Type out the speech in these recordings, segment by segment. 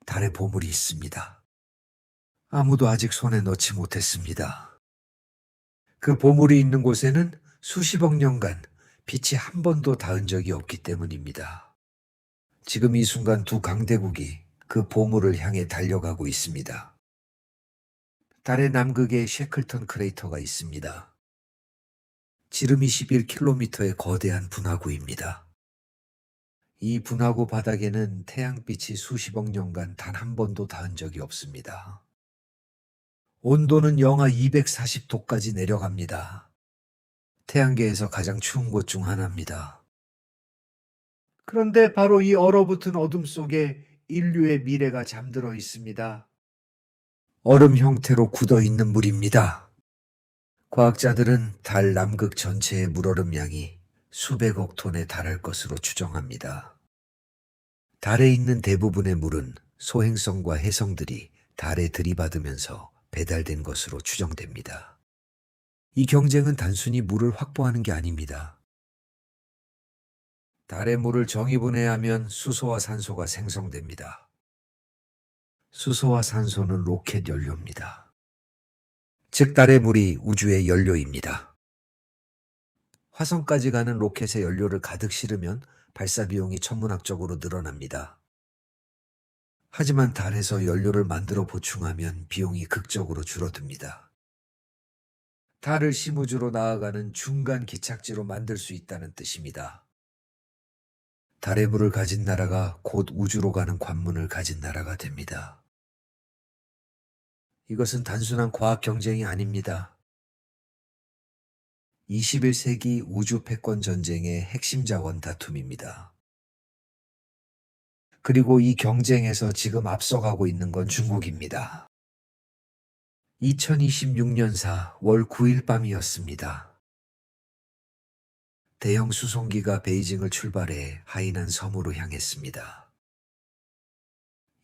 달에 보물이 있습니다. 아무도 아직 손에 넣지 못했습니다. 그 보물이 있는 곳에는 수십억 년간 빛이 한 번도 닿은 적이 없기 때문입니다. 지금 이 순간 두 강대국이 그 보물을 향해 달려가고 있습니다. 달의 남극에 셰클턴 크레이터가 있습니다. 지름 21km의 거대한 분화구입니다. 이 분화구 바닥에는 태양빛이 수십억 년간 단 한 번도 닿은 적이 없습니다. 온도는 영하 240도까지 내려갑니다. 태양계에서 가장 추운 곳 중 하나입니다. 그런데 바로 이 얼어붙은 어둠 속에 인류의 미래가 잠들어 있습니다. 얼음 형태로 굳어 있는 물입니다. 과학자들은 달 남극 전체의 물얼음 양이 수백억 톤에 달할 것으로 추정합니다. 달에 있는 대부분의 물은 소행성과 해성들이 달에 들이받으면서 배달된 것으로 추정됩니다. 이 경쟁은 단순히 물을 확보하는 게 아닙니다. 달의 물을 정의분해하면 수소와 산소가 생성됩니다. 수소와 산소는 로켓 연료입니다. 즉, 달의 물이 우주의 연료입니다. 화성까지 가는 로켓에 연료를 가득 실으면 발사 비용이 천문학적으로 늘어납니다. 하지만 달에서 연료를 만들어 보충하면 비용이 극적으로 줄어듭니다. 달을 심우주로 나아가는 중간 기착지로 만들 수 있다는 뜻입니다. 달의 물을 가진 나라가 곧 우주로 가는 관문을 가진 나라가 됩니다. 이것은 단순한 과학 경쟁이 아닙니다. 21세기 우주 패권 전쟁의 핵심 자원 다툼입니다. 그리고 이 경쟁에서 지금 앞서가고 있는 건 중국입니다. 2026년 4월 9일 밤이었습니다. 대형 수송기가 베이징을 출발해 하이난 섬으로 향했습니다.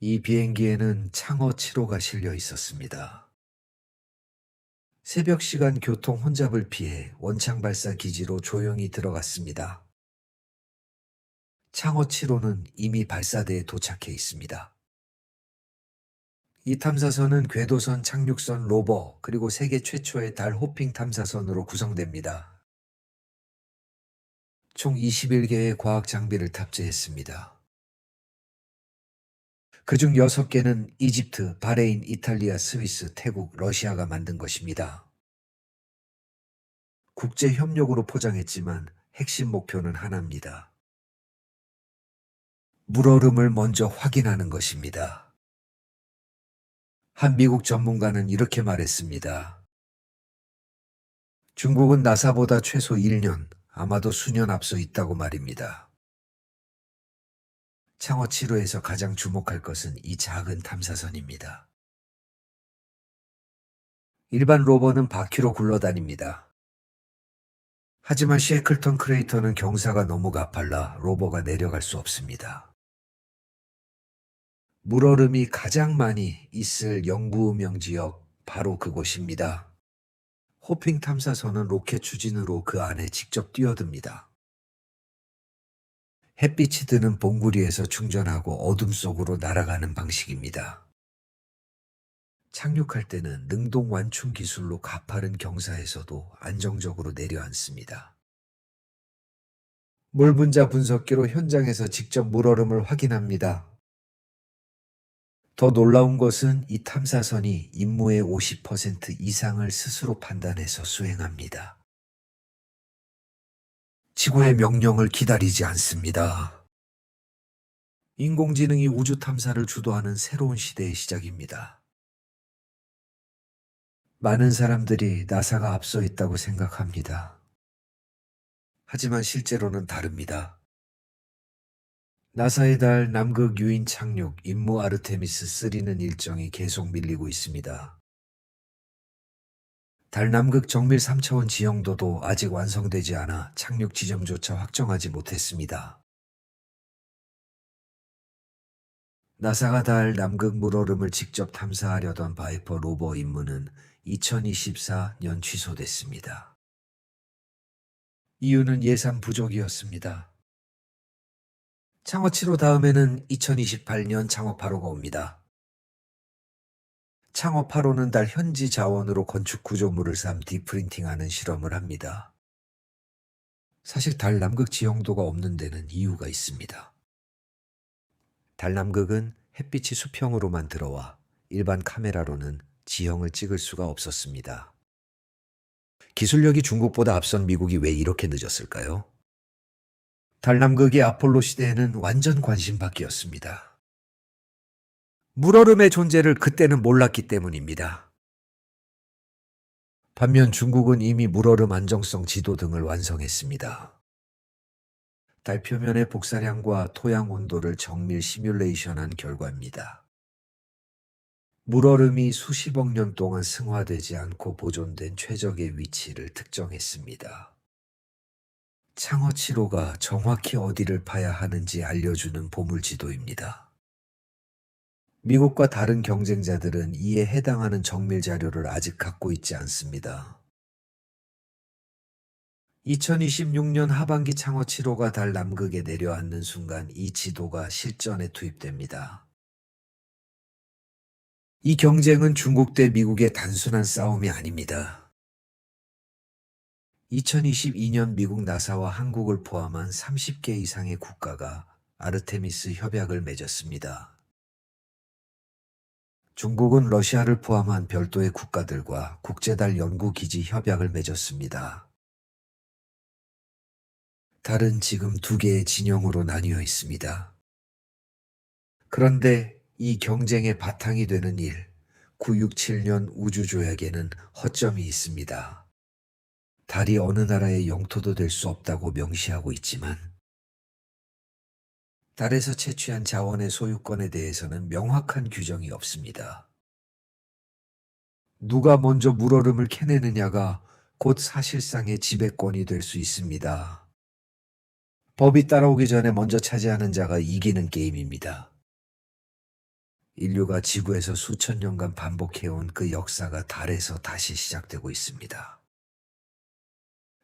이 비행기에는 창어 7호가 실려 있었습니다. 새벽 시간 교통 혼잡을 피해 원창 발사 기지로 조용히 들어갔습니다. 창어 7호는 이미 발사대에 도착해 있습니다. 이 탐사선은 궤도선, 착륙선, 로버, 그리고 세계 최초의 달 호핑 탐사선으로 구성됩니다. 총 21개의 과학 장비를 탑재했습니다. 그중 6개는 이집트, 바레인, 이탈리아, 스위스, 태국, 러시아가 만든 것입니다. 국제 협력으로 포장했지만 핵심 목표는 하나입니다. 물얼음을 먼저 확인하는 것입니다. 한 미국 전문가는 이렇게 말했습니다. 중국은 나사보다 최소 1년, 아마도 수년 앞서 있다고 말입니다. 창어 7호에서 가장 주목할 것은 이 작은 탐사선입니다. 일반 로버는 바퀴로 굴러다닙니다. 하지만 셰클턴 크레이터는 경사가 너무 가팔라 로버가 내려갈 수 없습니다. 물얼음이 가장 많이 있을 영구음영 지역, 바로 그곳입니다. 호핑 탐사선은 로켓 추진으로 그 안에 직접 뛰어듭니다. 햇빛이 드는 봉구리에서 충전하고 어둠 속으로 날아가는 방식입니다. 착륙할 때는 능동 완충 기술로 가파른 경사에서도 안정적으로 내려앉습니다. 물 분자 분석기로 현장에서 직접 물얼음을 확인합니다. 더 놀라운 것은 이 탐사선이 임무의 50% 이상을 스스로 판단해서 수행합니다. 지구의 명령을 기다리지 않습니다. 인공지능이 우주 탐사를 주도하는 새로운 시대의 시작입니다. 많은 사람들이 나사가 앞서 있다고 생각합니다. 하지만 실제로는 다릅니다. 나사의 달 남극 유인 착륙 임무 아르테미스 3는 일정이 계속 밀리고 있습니다. 달 남극 정밀 3차원 지형도도 아직 완성되지 않아 착륙 지점조차 확정하지 못했습니다. 나사가 달 남극 물얼음을 직접 탐사하려던 바이퍼 로버 임무는 2024년 취소됐습니다. 이유는 예산 부족이었습니다. 창어 7호 다음에는 2028년 창어 8호가 옵니다. 창어 8호는 달 현지 자원으로 건축 구조물을 삼 디프린팅하는 실험을 합니다. 사실 달 남극 지형도가 없는 데는 이유가 있습니다. 달 남극은 햇빛이 수평으로만 들어와 일반 카메라로는 지형을 찍을 수가 없었습니다. 기술력이 중국보다 앞선 미국이 왜 이렇게 늦었을까요? 달 남극의 아폴로 시대에는 완전 관심 밖이었습니다. 물얼음의 존재를 그때는 몰랐기 때문입니다. 반면 중국은 이미 물얼음 안정성 지도 등을 완성했습니다. 달 표면의 복사량과 토양 온도를 정밀 시뮬레이션한 결과입니다. 물얼음이 수십억 년 동안 승화되지 않고 보존된 최적의 위치를 특정했습니다. 창어 7호가 정확히 어디를 파야 하는지 알려주는 보물지도입니다. 미국과 다른 경쟁자들은 이에 해당하는 정밀 자료를 아직 갖고 있지 않습니다. 2026년 하반기 창어 7호가 달 남극에 내려앉는 순간 이 지도가 실전에 투입됩니다. 이 경쟁은 중국 대 미국의 단순한 싸움이 아닙니다. 2022년 미국 나사와 한국을 포함한 30개 이상의 국가가 아르테미스 협약을 맺었습니다. 중국은 러시아를 포함한 별도의 국가들과 국제달 연구기지 협약을 맺었습니다. 달은 지금 두 개의 진영으로 나뉘어 있습니다. 그런데 이 경쟁의 바탕이 되는 967년 우주조약에는 허점이 있습니다. 달이 어느 나라의 영토도 될 수 없다고 명시하고 있지만 달에서 채취한 자원의 소유권에 대해서는 명확한 규정이 없습니다. 누가 먼저 물얼음을 캐내느냐가 곧 사실상의 지배권이 될 수 있습니다. 법이 따라오기 전에 먼저 차지하는 자가 이기는 게임입니다. 인류가 지구에서 수천 년간 반복해온 그 역사가 달에서 다시 시작되고 있습니다.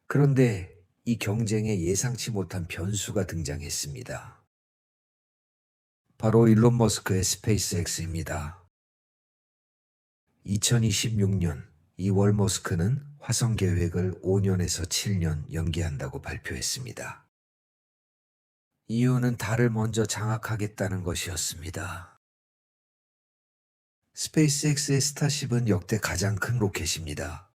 그런데 이 경쟁에 예상치 못한 변수가 등장했습니다. 바로 일론 머스크의 스페이스X입니다. 2026년 2월 머스크는 화성 계획을 5년에서 7년 연기한다고 발표했습니다. 이유는 달을 먼저 장악하겠다는 것이었습니다. 스페이스X의 스타쉽은 역대 가장 큰 로켓입니다.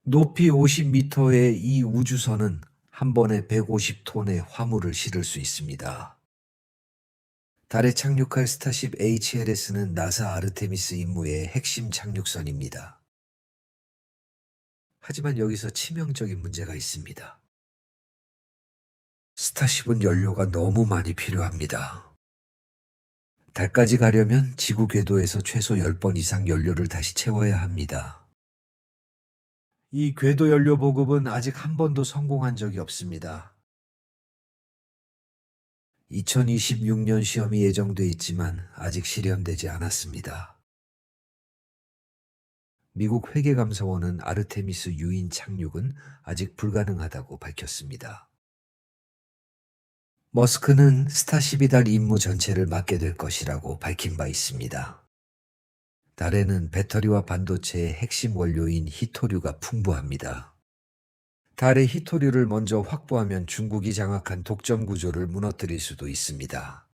높이 50m의 이 우주선은 한 번에 150톤의 화물을 실을 수 있습니다. 달에 착륙할 스타쉽 HLS는 나사 아르테미스 임무의 핵심 착륙선입니다. 하지만 여기서 치명적인 문제가 있습니다. 스타쉽은 연료가 너무 많이 필요합니다. 달까지 가려면 지구 궤도에서 최소 10번 이상 연료를 다시 채워야 합니다. 이 궤도 연료 보급은 아직 한 번도 성공한 적이 없습니다. 2026년 시험이 예정돼 있지만 아직 실현되지 않았습니다. 미국 회계감사원은 아르테미스 유인 착륙은 아직 불가능하다고 밝혔습니다. 머스크는 스타쉽이 달 임무 전체를 맡게 될 것이라고 밝힌 바 있습니다. 달에는 배터리와 반도체의 핵심 원료인 히토류가 풍부합니다. 달의 히토류를 먼저 확보하면 중국이 장악한 독점 구조를 무너뜨릴 수도 있습니다.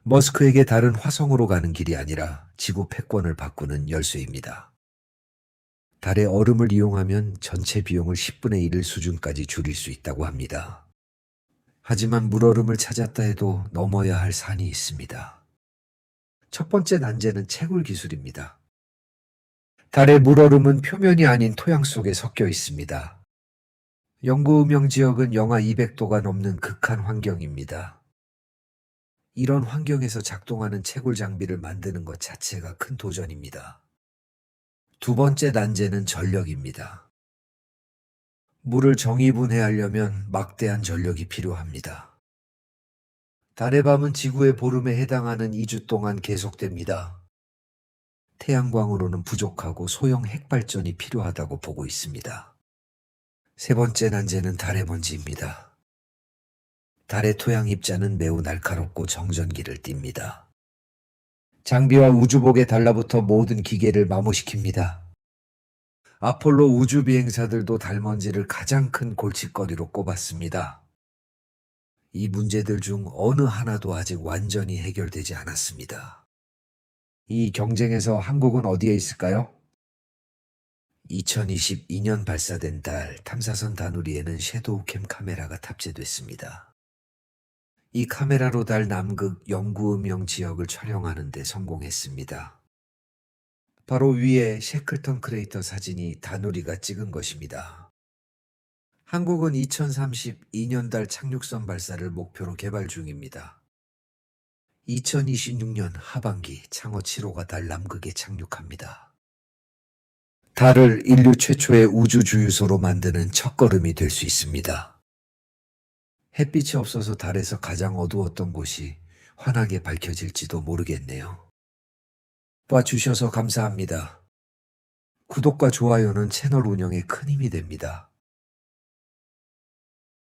머스크에게 달은 화성으로 가는 길이 아니라 지구 패권을 바꾸는 열쇠입니다. 달의 얼음을 이용하면 전체 비용을 10분의 1 수준까지 줄일 수 있다고 합니다. 하지만 물얼음을 찾았다 해도 넘어야 할 산이 있습니다. 첫 번째 난제는 채굴 기술입니다. 달의 물얼음은 표면이 아닌 토양 속에 섞여 있습니다. 영구 음영 지역은 영하 200도가 넘는 극한 환경입니다. 이런 환경에서 작동하는 채굴 장비를 만드는 것 자체가 큰 도전입니다. 두 번째 난제는 전력입니다. 물을 정의분해하려면 막대한 전력이 필요합니다. 달의 밤은 지구의 보름에 해당하는 2주 동안 계속됩니다. 태양광으로는 부족하고 소형 핵발전이 필요하다고 보고 있습니다. 세 번째 난제는 달의 먼지입니다. 달의 토양 입자는 매우 날카롭고 정전기를 띱니다. 장비와 우주복에 달라붙어 모든 기계를 마모시킵니다. 아폴로 우주 비행사들도 달 먼지를 가장 큰 골칫거리로 꼽았습니다. 이 문제들 중 어느 하나도 아직 완전히 해결되지 않았습니다. 이 경쟁에서 한국은 어디에 있을까요? 2022년 발사된 달 탐사선 다누리에는 섀도우캠 카메라가 탑재됐습니다. 이 카메라로 달 남극 영구음영 지역을 촬영하는 데 성공했습니다. 바로 위에 셰클턴 크레이터 사진이 다누리가 찍은 것입니다. 한국은 2032년 달 착륙선 발사를 목표로 개발 중입니다. 2026년 하반기 창어 7호가 달 남극에 착륙합니다. 달을 인류 최초의 우주 주유소로 만드는 첫걸음이 될 수 있습니다. 햇빛이 없어서 달에서 가장 어두웠던 곳이 환하게 밝혀질지도 모르겠네요. 봐주셔서 감사합니다. 구독과 좋아요는 채널 운영에 큰 힘이 됩니다.